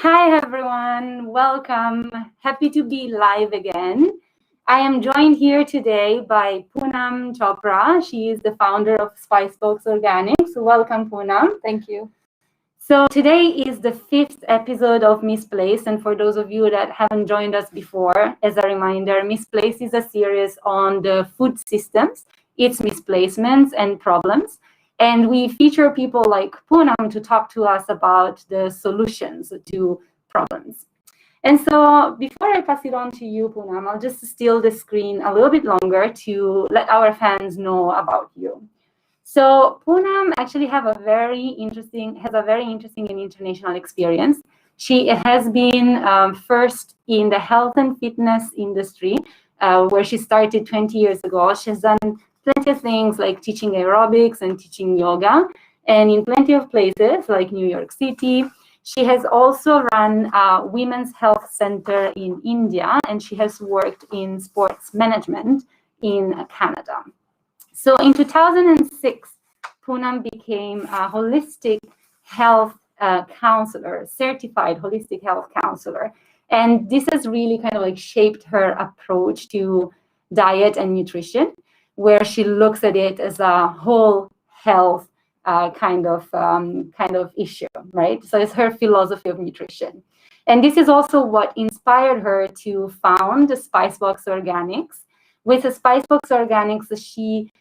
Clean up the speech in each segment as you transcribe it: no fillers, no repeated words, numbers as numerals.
Hi everyone, welcome. Happy to be live again. I am joined here today by Punam Chopra. She is the founder of Spicebox Organics. Welcome, Punam. Thank you. So today is the 5th episode of Misplaced, and for those of you that haven't joined us before, as a reminder, Misplaced is a series on the food systems, its misplacements and problems. And we feature people like Punam to talk to us about the solutions to problems. And so before I pass it on to you, Punam, I'll just steal the screen a little bit longer to let our fans know about you. So Punam actually has a very interesting and international experience. She has been first in the health and fitness industry, where she started 20 years ago. She's done plenty of things like teaching aerobics and teaching yoga, and in plenty of places like New York City. She has also run a women's health center in India, and she has worked in sports management in Canada. So in 2006, Punam became a holistic health counselor, certified holistic health counselor. And this has really kind of like shaped her approach to diet and nutrition, where she looks at it as a whole health kind of issue, right? So it's her philosophy of nutrition. And this is also what inspired her to found Spicebox Organics. With Spicebox Organics, she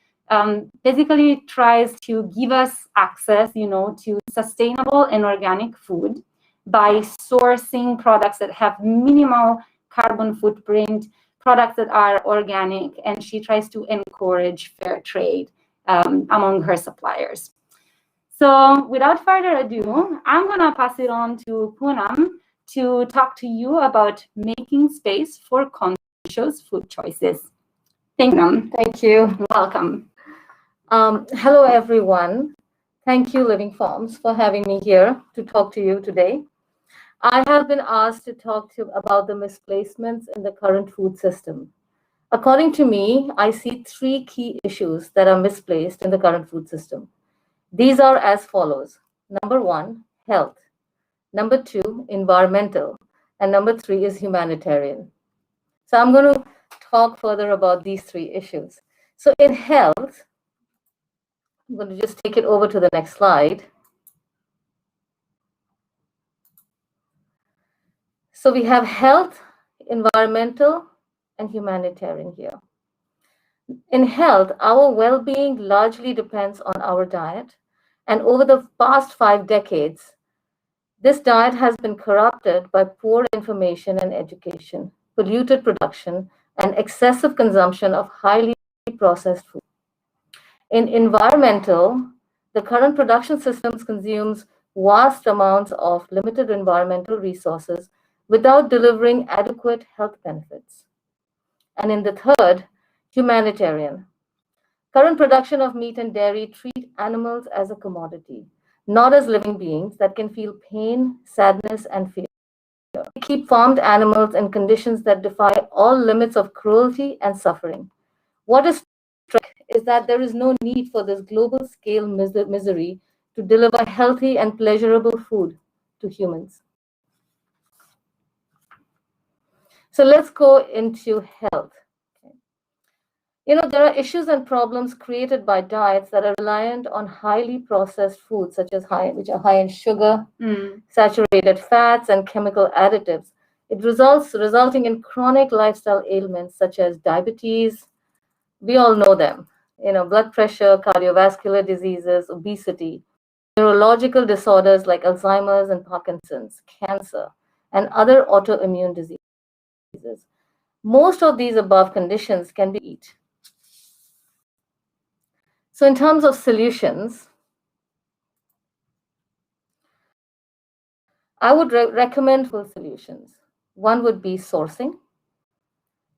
basically tries to give us access, to sustainable and organic food by sourcing products that have minimal carbon footprint, products that are organic, and she tries to encourage fair trade among her suppliers. So without further ado, I'm going to pass it on to Punam to talk to you about making space for conscious food choices. Thank you. Thank you. Welcome. Hello, everyone. Thank you, Livin Farms, for having me here to talk to you today. I have been asked to talk to you about the misplacements in the current food system. According to me, I see three key issues that are misplaced in the current food system. These are as follows. Number one, health. Number two, environmental. And number three is humanitarian. So I'm going to talk further about these three issues. So in health, I'm going to just take it over to the next slide. So we have health, environmental, and humanitarian here. In health, our well-being largely depends on our diet. And over the past 5 decades, this diet has been corrupted by poor information and education, polluted production, and excessive consumption of highly processed food. In environmental, the current production systems consumes vast amounts of limited environmental resources without delivering adequate health benefits. And in the third, humanitarian. Current production of meat and dairy treat animals as a commodity, not as living beings that can feel pain, sadness, and fear. We keep farmed animals in conditions that defy all limits of cruelty and suffering. What is striking is that there is no need for this global scale misery to deliver healthy and pleasurable food to humans. So let's go into health. There are issues and problems created by diets that are reliant on highly processed foods, which are high in sugar, saturated fats, and chemical additives. It resulting in chronic lifestyle ailments such as diabetes. We all know them. Blood pressure, cardiovascular diseases, obesity, neurological disorders like Alzheimer's and Parkinson's, cancer, and other autoimmune diseases. Most of these above conditions can be eaten. So in terms of solutions, I would recommend full solutions. One would be sourcing.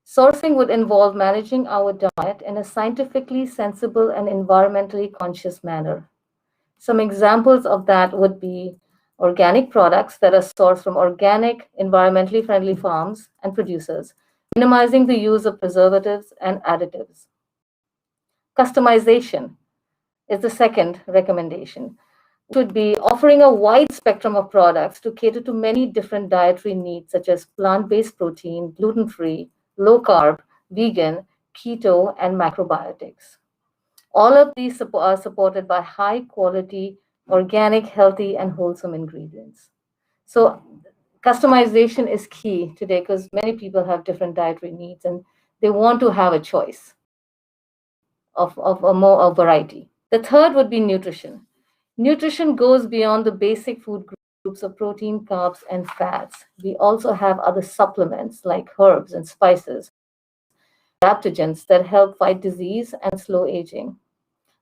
Sourcing would involve managing our diet in a scientifically sensible and environmentally conscious manner. Some examples of that would be organic products that are sourced from organic, environmentally friendly farms and producers, minimizing the use of preservatives and additives. Customization is the second recommendation. would be offering a wide spectrum of products to cater to many different dietary needs, such as plant-based protein, gluten-free, low-carb, vegan, keto, and macrobiotics. All of these are supported by high-quality, organic, healthy, and wholesome ingredients. So customization is key today because many people have different dietary needs and they want to have a choice of a variety. The third would be nutrition. Nutrition goes beyond the basic food groups of protein, carbs, and fats. We also have other supplements like herbs and spices, adaptogens that help fight disease and slow aging.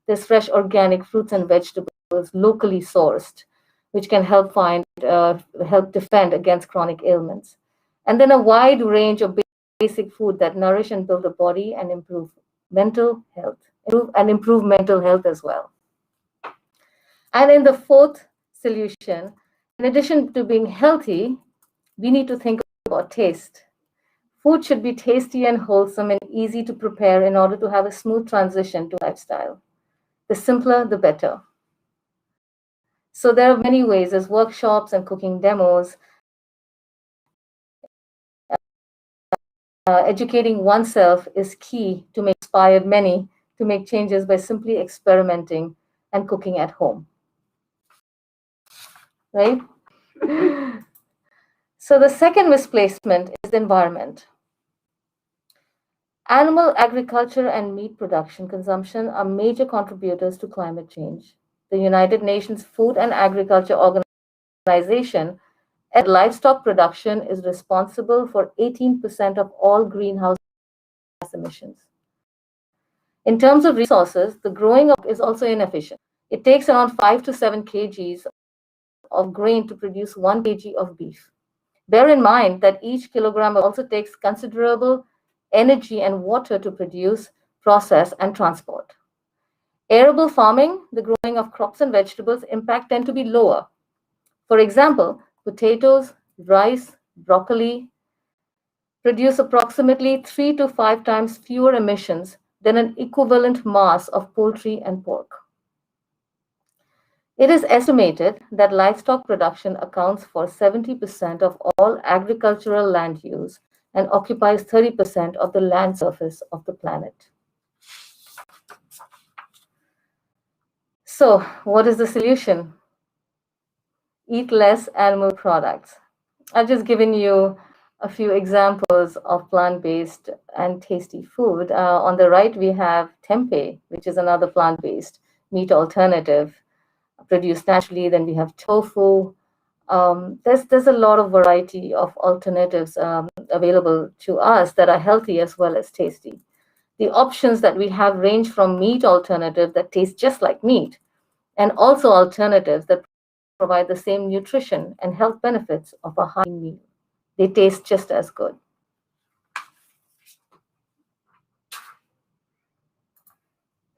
There's fresh organic fruits and vegetables, locally sourced, which can help defend against chronic ailments. And then a wide range of basic food that nourish and build the body and improve mental health, improve mental health as well. And in the fourth solution, in addition to being healthy, we need to think about taste. Food should be tasty and wholesome and easy to prepare in order to have a smooth transition to lifestyle. The simpler, the better. So there are many ways. There's workshops and cooking demos. Educating oneself is key to make inspired many to make changes by simply experimenting and cooking at home. Right? So the second misplacement is the environment. Animal agriculture and meat production consumption are major contributors to climate change. The United Nations Food and Agriculture Organization said livestock production is responsible for 18% of all greenhouse gas emissions. In terms of resources, the growing of is also inefficient. It takes around 5 to 7 kgs of grain to produce 1 kg of beef. Bear in mind that each kilogram also takes considerable energy and water to produce, process, and transport. Arable farming, the growing of crops and vegetables, impact tend to be lower. For example, potatoes, rice, broccoli produce approximately 3 to 5 times fewer emissions than an equivalent mass of poultry and pork. It is estimated that livestock production accounts for 70% of all agricultural land use and occupies 30% of the land surface of the planet. So, what is the solution? Eat less animal products. I've just given you a few examples of plant-based and tasty food. On the right, we have tempeh, which is another plant-based meat alternative produced naturally. Then we have tofu. There's a lot of variety of alternatives available to us that are healthy as well as tasty. The options that we have range from meat alternatives that taste just like meat, and also alternatives that provide the same nutrition and health benefits of a high meal. They taste just as good.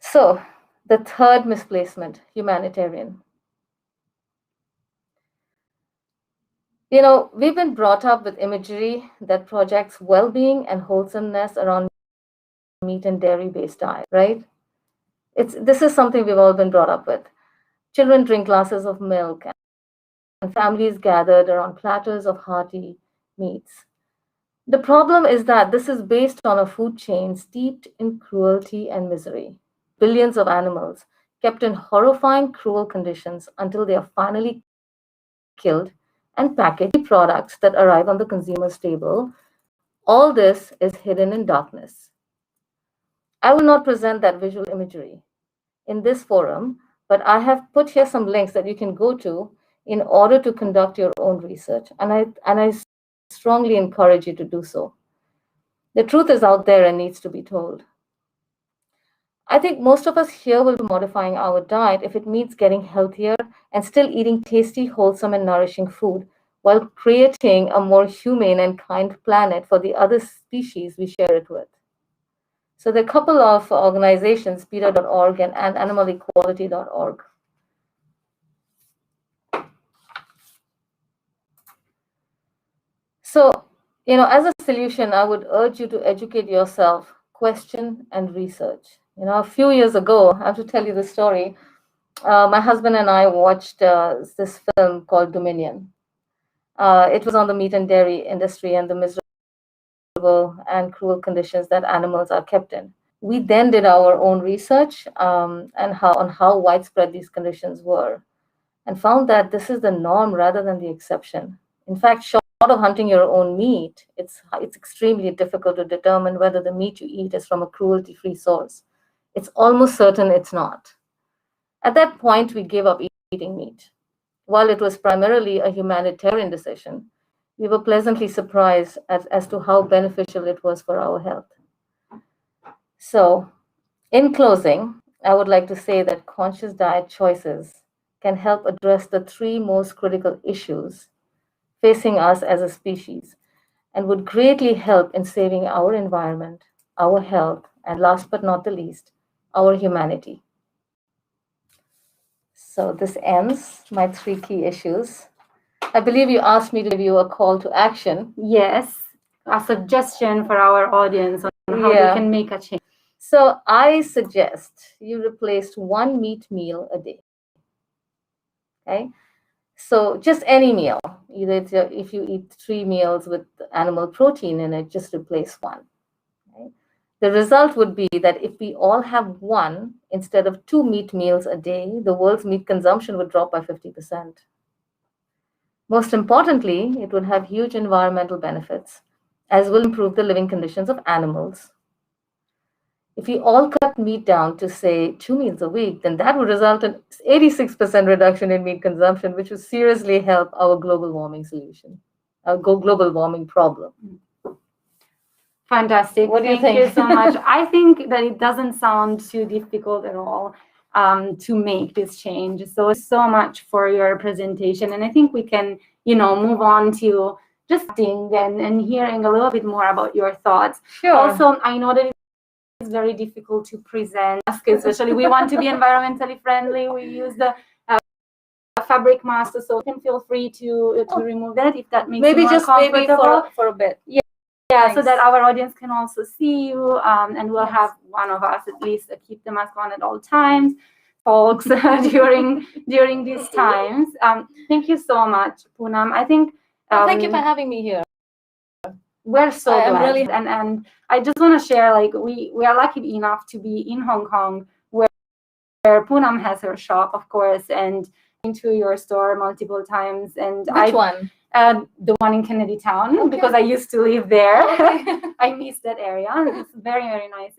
So, the third misplacement, humanitarian. You know, we've been brought up with imagery that projects well-being and wholesomeness around meat and dairy-based diet, right? This is something we've all been brought up with. Children drink glasses of milk and families gathered around platters of hearty meats. The problem is that this is based on a food chain steeped in cruelty and misery. Billions of animals kept in horrifying, cruel conditions until they are finally killed and packaged products that arrive on the consumer's table. All this is hidden in darkness. I will not present that visual imagery in this forum, but I have put here some links that you can go to in order to conduct your own research, and I strongly encourage you to do so. The truth is out there and needs to be told. I think most of us here will be modifying our diet if it means getting healthier and still eating tasty, wholesome, and nourishing food while creating a more humane and kind planet for the other species we share it with. So there are a couple of organizations, PETA.org and animalequality.org. So, as a solution, I would urge you to educate yourself, question, and research. A few years ago, I have to tell you the story. my husband and I watched this film called Dominion. It was on the meat and dairy industry and the miserable and cruel conditions that animals are kept in. We then did our own research and how widespread these conditions were, and found that this is the norm rather than the exception. In fact, short of hunting your own meat, it's extremely difficult to determine whether the meat you eat is from a cruelty-free source. It's almost certain it's not. At that point, we gave up eating meat. While it was primarily a humanitarian decision, we were pleasantly surprised as to how beneficial it was for our health. So, in closing, I would like to say that conscious diet choices can help address the three most critical issues facing us as a species and would greatly help in saving our environment, our health, and last but not the least, our humanity. So this ends my three key issues. I believe you asked me to give you a call to action. Yes, a suggestion for our audience on how they can make a change. So I suggest you replace one meat meal a day. Okay? So just any meal, either if you eat 3 meals with animal protein in it, just replace one. Okay? The result would be that if we all have one instead of 2 meat meals a day, the world's meat consumption would drop by 50%. Most importantly, it would have huge environmental benefits, as will improve the living conditions of animals. If we all cut meat down to, say, 2 meals a week, then that would result in 86% reduction in meat consumption, which would seriously help our global warming solution, our global warming problem. Fantastic. What do you Thank you think? so much. I think that it doesn't sound too difficult at all to make this change. So much for your presentation. And I think we can, move on to just and hearing a little bit more about your thoughts. Sure. Also, I know that it's very difficult to present, especially we want to be environmentally friendly. We use the fabric mask, so you can feel free to remove that if that makes you more comfortable. Maybe for a bit. Yeah, so that our audience can also see you, and we'll have one of us at least keep the mask on at all times, folks, during these times. Thank you so much, Punam. I think thank you for having me here. We're so glad. Really, and I just want to share, like, we are lucky enough to be in Hong Kong, where Punam has her shop, of course, and into your store multiple times. And Which one? The one in Kennedy Town, because I used to live there. I miss that area. It's a very, very nice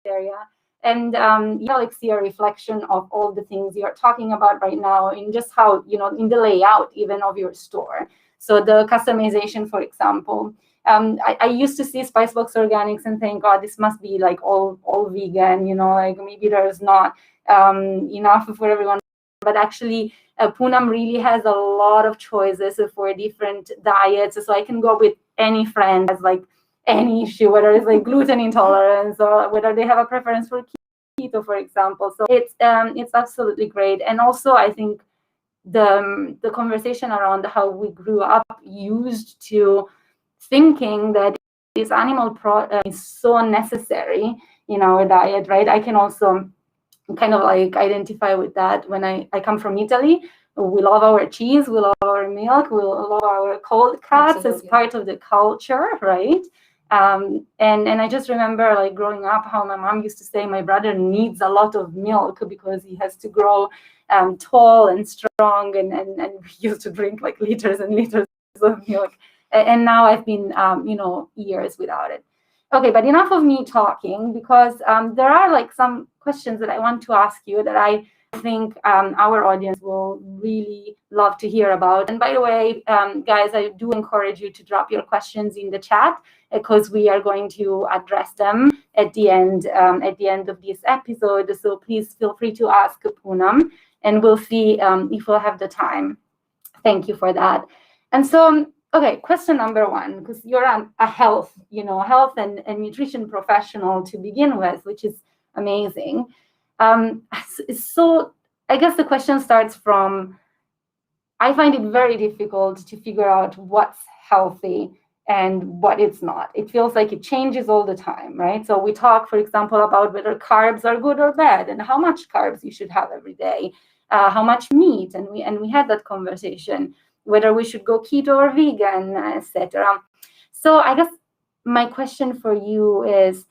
area. And like see a reflection of all the things you're talking about right now in just how, in the layout even of your store. So the customization, for example, I used to see Spicebox Organics and think, God, this must be like all vegan, like maybe there's not enough for everyone. But actually, Punam really has a lot of choices for different diets. So I can go with any friend that has like any issue, whether it's like gluten intolerance or whether they have a preference for keto, for example. So it's absolutely great. And also, I think the conversation around how we grew up used to thinking that this animal product is so necessary in our diet, right? I can also kind of like identify with that when I come from Italy. We love our cheese, we love our milk, we love our cold cuts. It's part of the culture, right? And I just remember like growing up how my mom used to say my brother needs a lot of milk because he has to grow tall and strong, and we used to drink like liters and liters of milk. And now I've been years without it. Okay, but enough of me talking, because there are like some questions that I want to ask you that I think our audience will really love to hear about. And by the way, guys, I do encourage you to drop your questions in the chat, because we are going to address them at the end of this episode. So please feel free to ask Punam, and we'll see if we'll have the time. Thank you for that. And so, okay, question number one, because you're a health and nutrition professional to begin with, which is amazing. So I guess the question starts from, I find it very difficult to figure out what's healthy and what it's not. It feels like it changes all the time, right? So we talk, for example, about whether carbs are good or bad and how much carbs you should have every day, how much meat, and we had that conversation, whether we should go keto or vegan, etc. So I guess my question for you is,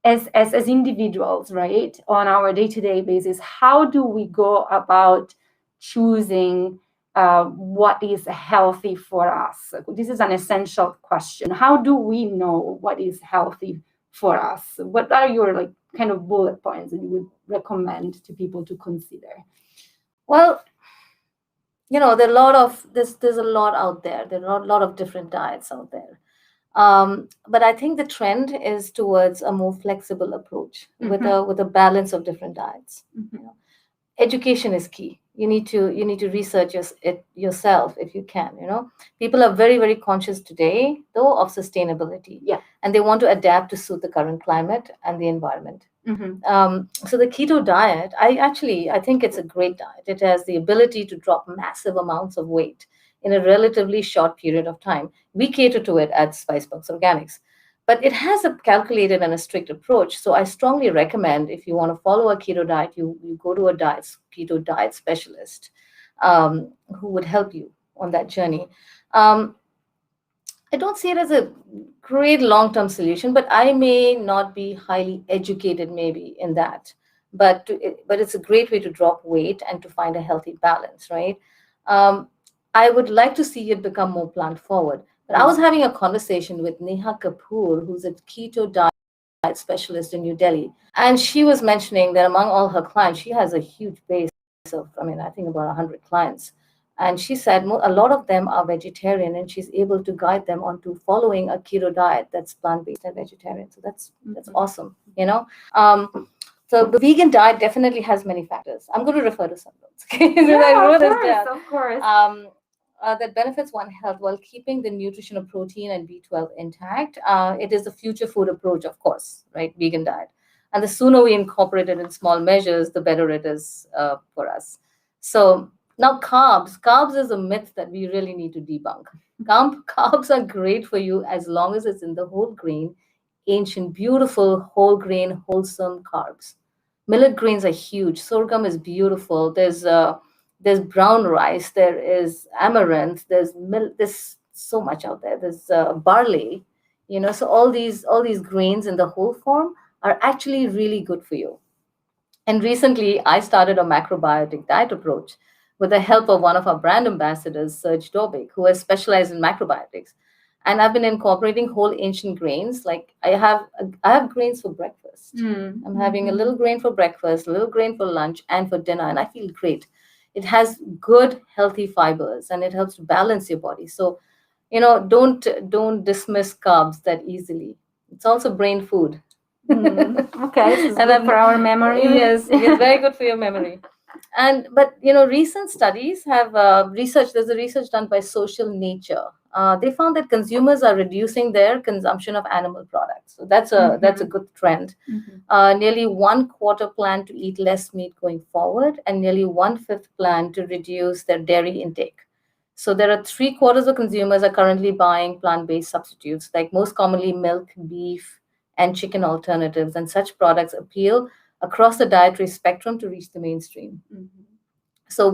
as individuals, right, on our day-to-day basis, how do we go about choosing what is healthy for us? This is an essential question. How do we know what is healthy for us? What are your like kind of bullet points that you would recommend to people to consider? Well, there are a lot of there's a lot out there. There are a lot of different diets out there. But I think the trend is towards a more flexible approach with a balance of different diets. Education is key. You need to research it yourself if you can. People are very, very conscious today, though, of sustainability. Yeah. And they want to adapt to suit the current climate and the environment. So the keto diet, I think it's a great diet. It has the ability to drop massive amounts of weight in a relatively short period of time. We cater to it at Spicebox Organics. But it has a calculated and a strict approach. So I strongly recommend, if you want to follow a keto diet, you go to a keto diet specialist who would help you on that journey. I don't see it as a great long-term solution, but I may not be highly educated maybe in that. But it's a great way to drop weight and to find a healthy balance, right? I would like to see it become more plant forward. But I was having a conversation with Neha Kapoor, who's a keto diet specialist in New Delhi. And she was mentioning that among all her clients, she has a huge base of, I think about 100 clients. And she said a lot of them are vegetarian, and she's able to guide them onto following a keto diet that's plant-based and vegetarian. So that's awesome, So the vegan diet definitely has many factors. I'm going to refer to some notes. I wrote this down. Of course. That benefits one health while keeping the nutrition of protein and B12 intact. It is the future food approach, of course, right? Vegan diet. And the sooner we incorporate it in small measures, the better it is for us. So now carbs is a myth that we really need to debunk. Carbs are great for you as long as it's in the whole grain, ancient, beautiful, whole grain, wholesome carbs. Millet grains are huge. Sorghum is beautiful. There's brown rice. There is amaranth. There's so much out there. There's barley. So all these grains in the whole form are actually really good for you. And recently, I started a macrobiotic diet approach with the help of one of our brand ambassadors, Serge Dobik, who has specialized in macrobiotics. And I've been incorporating whole ancient grains. Like I have grains for breakfast. I'm having a little grain for breakfast, a little grain for lunch, and for dinner, and I feel great. It has good, healthy fibers, and it helps to balance your body. So, don't dismiss carbs that easily. It's also brain food. Okay, this is good for our memory. Yes, it's very good for your memory. But recent studies have there's a research done by Social Nature. They found that consumers are reducing their consumption of animal products. So that's a good trend. Nearly 1/4 plan to eat less meat going forward, and nearly 1/5 plan to reduce their dairy intake. So there are 3/4 of consumers are currently buying plant-based substitutes, like most commonly milk, beef, and chicken alternatives, and such products appeal across the dietary spectrum to reach the mainstream. So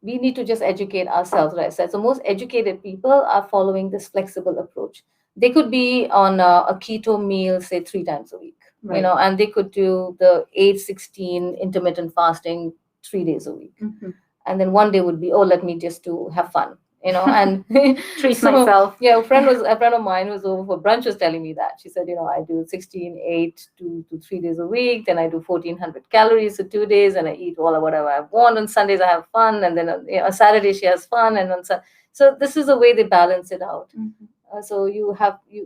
we need to just educate ourselves, right? So most educated people are following this flexible approach. They could be on a keto meal, say 3 times a week, right. And they could do the 8-16 intermittent fasting 3 days a week. And then one day would be, let me just have fun, and treat myself. Yeah, a friend of mine who was over for brunch was telling me that. She said, I do 16-8 2 to 3 days a week. Then I do 1,400 calories for 2 days, and I eat whatever I want. On Sundays I have fun, and then on Saturday she has fun, and so this is the way they balance it out. So you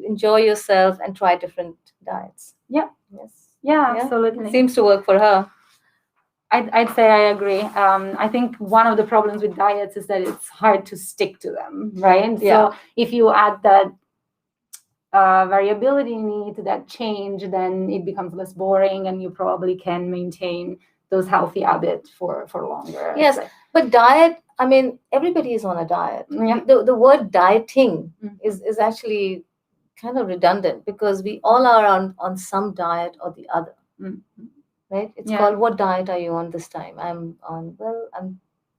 enjoy yourself and try different diets. Yeah. Yes. Yeah, absolutely. It seems to work for her. I'd say I agree. I think one of the problems with diets is that it's hard to stick to them, right? Yeah. So if you add that variability in it, that change, then it becomes less boring, and you probably can maintain those healthy habits for longer. Yes, but diet, I mean, everybody is on a diet. Yeah. The word dieting Mm. is actually kind of redundant because we all are on some diet or the other, Mm. right? It's Yeah. called, what diet are you on this time?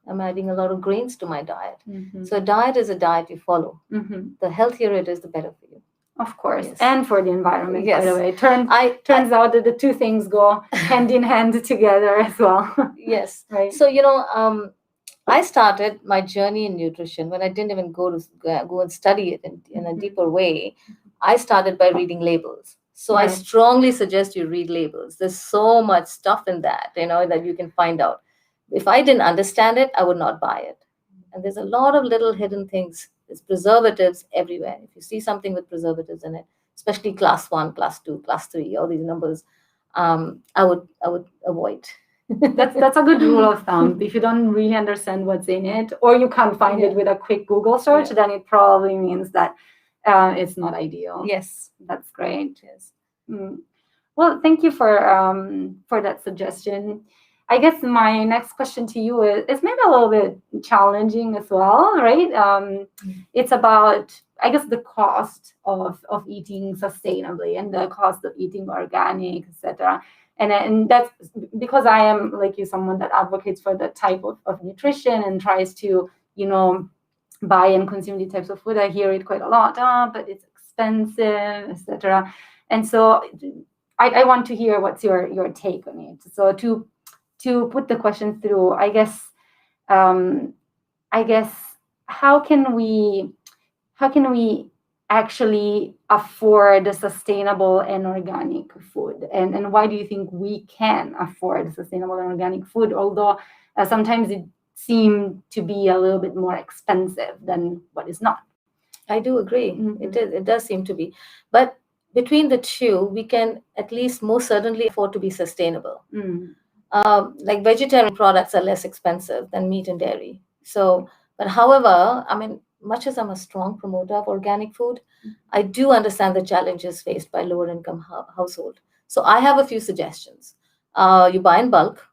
I'm adding a lot of grains to my diet. Mhm. So a diet is a diet you follow. Mhm. The healthier it is, the better for you. Of course, Yes. and for the environment, by the Yes. way. Turns out that the two things go hand in hand together as well. Yes. Right. So, I started my journey in nutrition when I didn't even go and study it in a Mhm. deeper way. I started by reading labels. So I Right. strongly suggest you read labels. There's so much stuff in that, that you can find out. If I didn't understand it, I would not buy it. And there's a lot of little hidden things. There's preservatives everywhere. If you see something with preservatives in it, especially class 1, class 2, class 3, all these numbers, I would avoid. That's a good rule of thumb. If you don't really understand what's in it, or you can't find it Yeah. with a quick Google search, Yeah. then it probably means that it's not ideal. Yes. That's great. Yes. Mm. Well, thank you for that suggestion. I guess my next question to you is maybe a little bit challenging as well, right? It's about, I guess, the cost of eating sustainably and the cost of eating organic, etc. And that's because I am, like you, someone that advocates for that type of nutrition and tries to, buy and consume these types of food. I hear it quite a lot, but it's expensive, etc. And so I want to hear what's your take on it. So to put the question through, I guess how can we actually afford sustainable and organic food, and why do you think we can afford sustainable and organic food, although sometimes it seems to be a little bit more expensive than what is not? I do agree. Mhm. It does seem to be. But between the two, we can at least most certainly afford to be sustainable. Mm. Like vegetarian products are less expensive than meat and dairy. So, but however, I mean, much as I'm a strong promoter of organic food, I do understand the challenges faced by lower income household. So I have a few suggestions. You buy in bulk,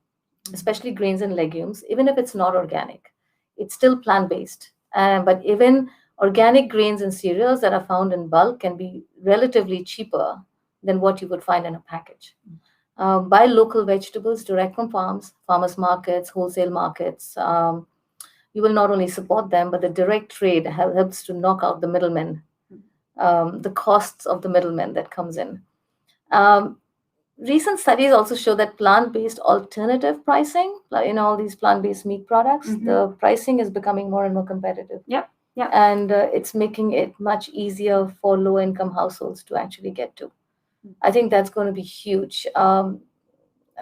especially grains and legumes, even if it's not organic, it's still plant based. But even organic grains and cereals that are found in bulk can be relatively cheaper than what you would find in a package. Buy local vegetables direct from farms, farmers markets, wholesale markets. You will not only support them, but the direct trade helps to knock out the middlemen, the costs of the middlemen that comes in. Um, Recent studies also show that plant-based alternative pricing, like all these plant-based meat products, the pricing is becoming more and more competitive. Yep. Yeah. And it's making it much easier for low-income households to actually get to. I think that's going to be huge. I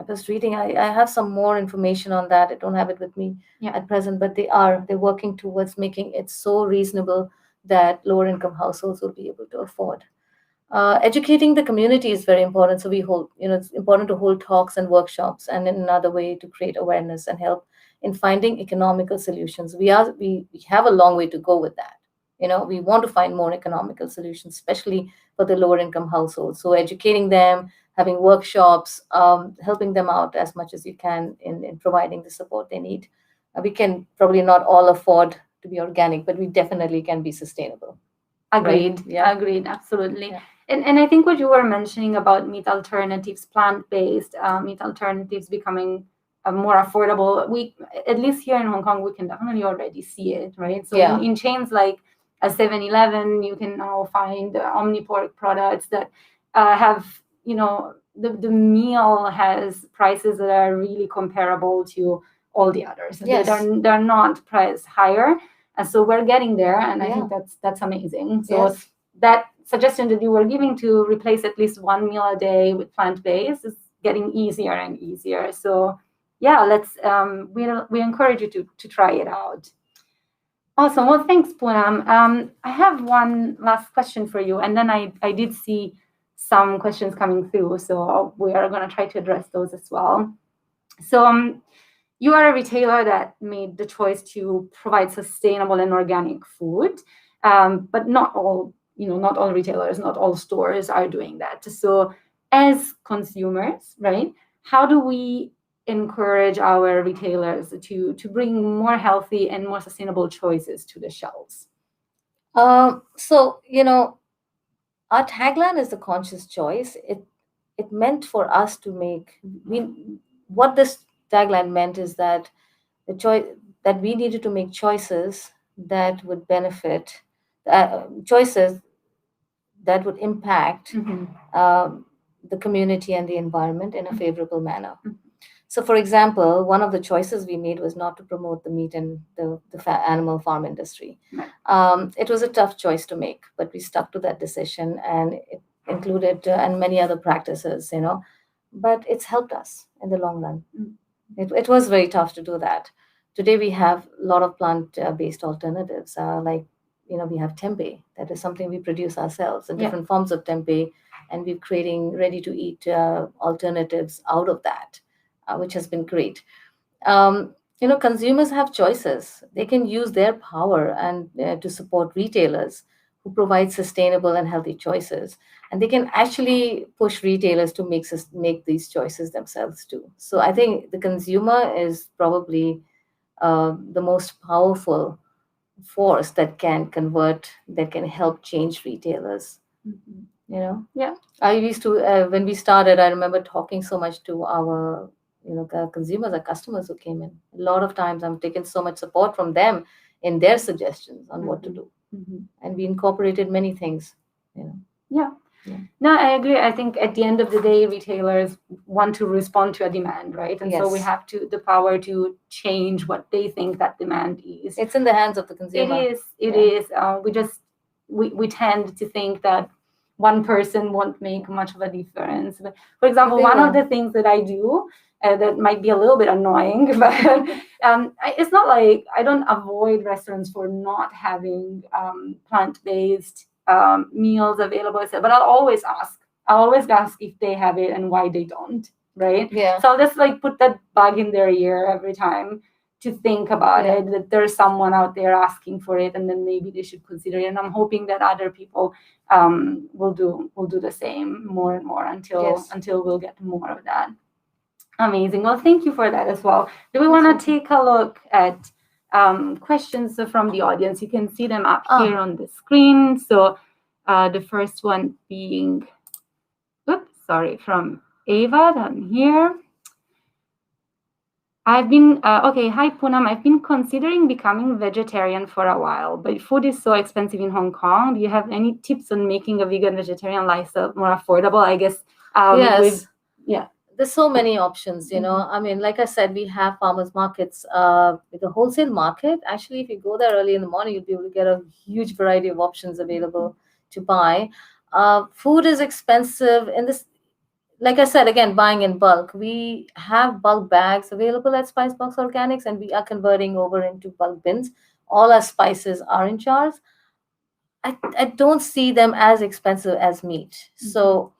was reading, I have some more information on that. I don't have it with me at present, but they're working towards making it so reasonable that lower income households will be able to afford. Educating the community is very important. So it's important to hold talks and workshops and in another way to create awareness and help in finding economical solutions. We have a long way to go with that. We want to find more economical solutions, especially for the lower income households. So educating them, having workshops, helping them out as much as you can in providing the support they need. We can probably not all afford to be organic, but we definitely can be sustainable. Agreed. Right? Yeah. Agreed. Absolutely. Yeah. And I think what you were mentioning about meat alternatives, plant-based meat alternatives becoming more affordable, we, at least here in Hong Kong, we can definitely already see it, right? So Yeah. in chains like a 7-Eleven, you can now find Omnipork products that have, the meal has prices that are really comparable to all the others. Yes. They're not priced higher. And so we're getting there, and I Yeah. think that's amazing. So Yes. that suggestion that you were giving to replace at least one meal a day with plant-based is getting easier and easier. So yeah, let's we encourage you to try it out. Awesome. Well, thanks, Punam. I have one last question for you, and then I did see some questions coming through, so we are going to try to address those as well. So you are a retailer that made the choice to provide sustainable and organic food, but not all retailers, not all stores are doing that. So as consumers, right, how do we encourage our retailers to bring more healthy and more sustainable choices to the shelves? So, our tagline is the conscious choice. It meant for us to make what this tagline meant is that the choice that we needed to make choices that would benefit, choices that would impact the community and the environment in a favorable manner. So, for example, one of the choices we made was not to promote the meat and the animal farm industry. It was a tough choice to make, but we stuck to that decision, and it included and many other practices, but it's helped us in the long run. It was very tough to do that. Today we have a lot of plant-based alternatives, like we have tempeh. That is something we produce ourselves, and different forms of tempeh, and we're creating ready-to-eat alternatives out of that, which has been great. Consumers have choices. They can use their power and to support retailers who provide sustainable and healthy choices, and they can actually push retailers to make these choices themselves too. So I think the consumer is probably the most powerful force that can help change retailers. Yeah. I used to when we started, I remember talking so much to our the consumers, the customers who came in. A lot of times I'm taking so much support from them in their suggestions on what to do, and we incorporated many things. Yeah. No, I agree. I think at the end of the day, retailers want to respond to a demand, right? And so we have the power to change what they think that demand is. It's in the hands of the consumer. It is. We tend to think that one person won't make much of a difference. But for example, one of the things that I do that might be a little bit annoying, but it's not like I don't avoid restaurants for not having plant-based meals available, but I'll always ask if they have it and why they don't, right? Yeah. So I'll just put that bug in their ear every time to think about it, that there's someone out there asking for it, and then maybe they should consider it. And I'm hoping that other people will do the same more and more until we'll get more of that. Amazing. Well, thank you for that as well. Do we want to take a look at questions from the audience? You can see them up here on the screen. So the first one being, from Ava down here. Hi Punam, I've been considering becoming vegetarian for a while, but food is so expensive in Hong Kong. Do you have any tips on making a vegan vegetarian lifestyle more affordable? I guess yes. There's so many options, I mean, like I said, we have farmers markets, with a wholesale market. Actually, if you go there early in the morning, you'll be able to get a huge variety of options available to buy. Food is expensive in this. Like I said, again, buying in bulk. We have bulk bags available at Spicebox Organics, and we are converting over into bulk bins. All our spices are in jars. I don't see them as expensive as meat. So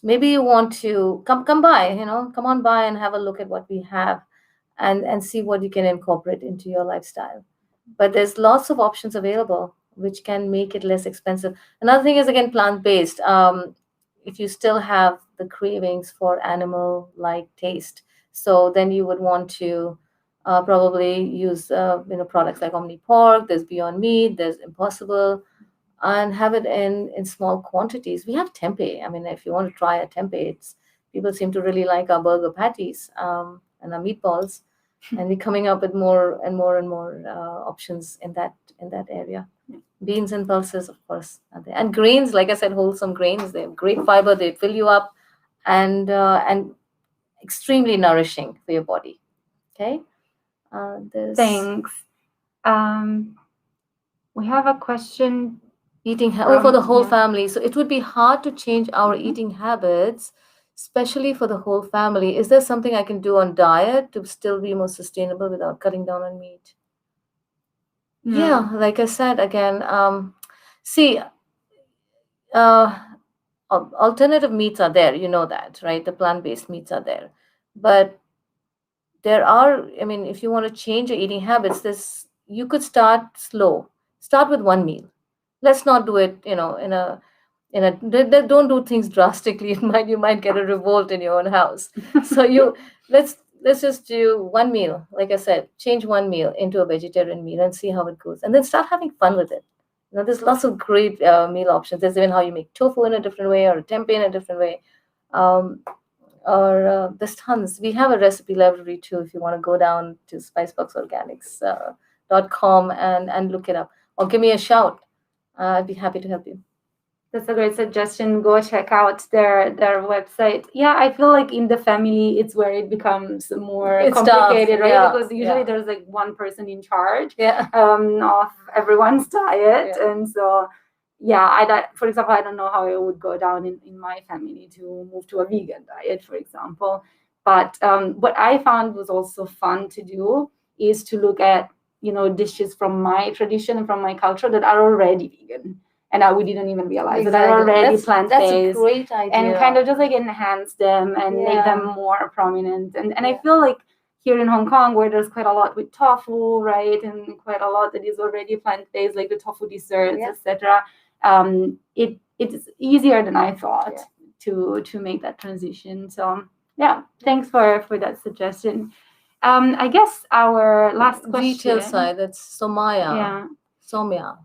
maybe you want to come by, come on by and have a look at what we have, and see what you can incorporate into your lifestyle. But there's lots of options available which can make it less expensive. Another thing is, again, plant-based. If you still have the cravings for animal-like taste, so then you would want to probably use products like Omni Pork. There's Beyond Meat. There's Impossible. And have it in small quantities. We have tempeh. I mean, if you want to try a tempeh, people seem to really like our burger patties and our meatballs, and we're coming up with more and more and more options in that area. Beans and pulses, of course, are there. And grains, like I said, wholesome grains. They have great fiber. They fill you up, and extremely nourishing for your body. Okay. Thanks. We have a question. Eating for the whole family. So it would be hard to change our eating habits, especially for the whole family. Is there something I can do on diet to still be more sustainable without cutting down on meat? Yeah, like I said, again, alternative meats are there. You know that, right? The plant-based meats are there. But there are, I mean, if you want to change your eating habits, you could start slow. Start with one meal. Let's not do it, don't do things drastically. You might get a revolt in your own house. So let's just do one meal. Like I said, change one meal into a vegetarian meal and see how it goes. And then start having fun with it. There's lots of great meal options. There's even how you make tofu in a different way or a tempeh in a different way. Um, or there's tons. We have a recipe library too if you want to go down to spiceboxorganics.com and look it up. Or give me a shout. I'd be happy to help you. That's a great suggestion. Go check out their website. Yeah, I feel like in the family, it's where it becomes more complicated, right? Yeah, because usually there's like one person in charge yeah. Of everyone's diet. Yeah. And so, for example, I don't know how it would go down in my family to move to a vegan diet, for example. But what I found was also fun to do is to look at, dishes from my tradition and from my culture that are already vegan. And we didn't even realize that they're already plant-based. That's a great idea. And kind of just like enhance them and make them more prominent. And I feel like here in Hong Kong, where there's quite a lot with tofu, right, and quite a lot that is already plant-based, like the tofu desserts, etc. It's easier than I thought to make that transition. So thanks for that suggestion. I guess our last question. Retail side, that's Somya.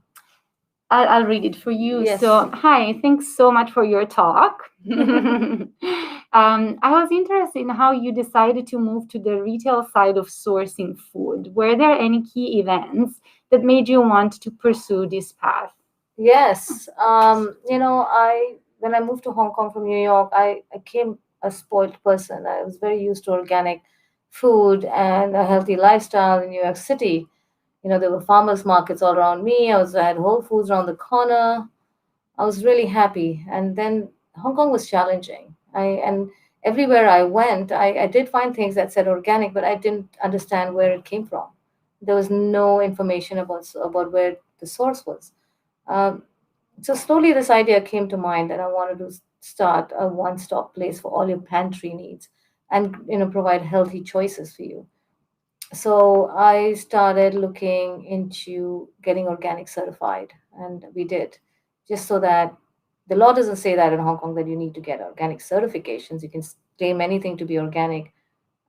I'll read it for you. Yes. So, hi, thanks so much for your talk. I was interested in how you decided to move to the retail side of sourcing food. Were there any key events that made you want to pursue this path? Yes. When I moved to Hong Kong from New York, I came a spoiled person. I was very used to organic food and a healthy lifestyle in New York City. There were farmers markets all around me. I had Whole Foods around the corner. I was really happy. And then Hong Kong was challenging. And everywhere I went, I did find things that said organic, but I didn't understand where it came from. There was no information about where the source was. So slowly this idea came to mind, and I wanted to start a one-stop place for all your pantry needs and provide healthy choices for you. So I started looking into getting organic certified, and we did, just so that the law doesn't say that in Hong Kong that you need to get organic certifications. You can claim anything to be organic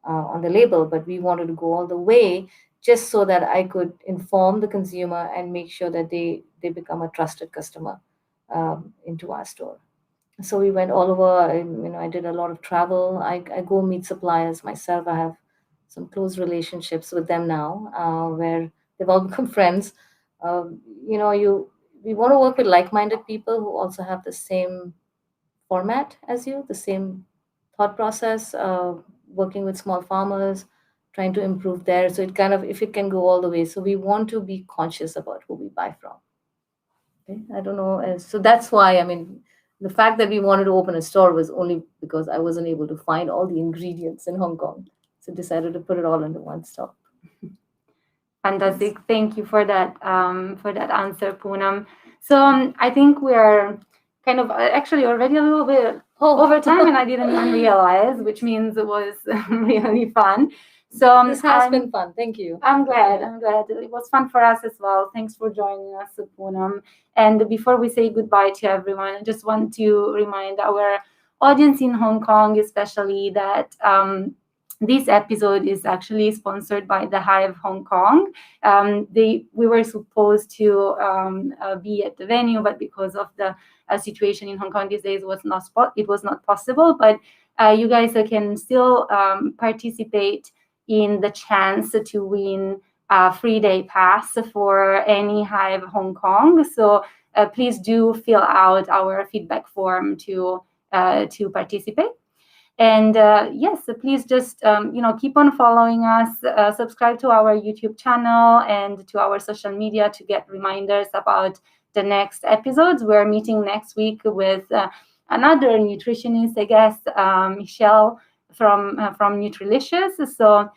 on the label, but we wanted to go all the way just so that I could inform the consumer and make sure that they become a trusted customer into our store. So we went all over. I did a lot of travel. I go meet suppliers myself. I have some close relationships with them now, where they've all become friends. We want to work with like-minded people who also have the same format as you, the same thought process, working with small farmers, trying to improve there. So if it can go all the way. So we want to be conscious about who we buy from. Okay? I don't know. So that's why, the fact that we wanted to open a store was only because I wasn't able to find all the ingredients in Hong Kong. So decided to put it all into one stop. Fantastic. Thank you for that answer, Punam. So I think we are kind of actually already a little bit over time, and I didn't even realize, which means it was really fun. So this has been fun. Thank you. I'm glad. It was fun for us as well. Thanks for joining us, Punam. And before we say goodbye to everyone, I just want to remind our audience in Hong Kong, especially, that this episode is actually sponsored by the Hive Hong Kong. We were supposed to be at the venue, but because of the situation in Hong Kong these days, it was not possible. But you guys can still participate in the chance to win a free day pass for any Hive Hong Kong. So please do fill out our feedback form to participate. And yes, so please just keep on following us, subscribe to our YouTube channel and to our social media to get reminders about the next episodes. We're meeting next week with another nutritionist, I guess, Michelle from Nutrilicious. So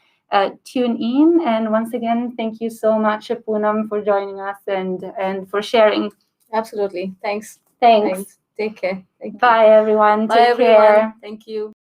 tune in. And once again, thank you so much, Punam, for joining us and for sharing. Absolutely. Thanks. Thanks. Take care. Bye, everyone. Bye, Take everyone. care. Thank you.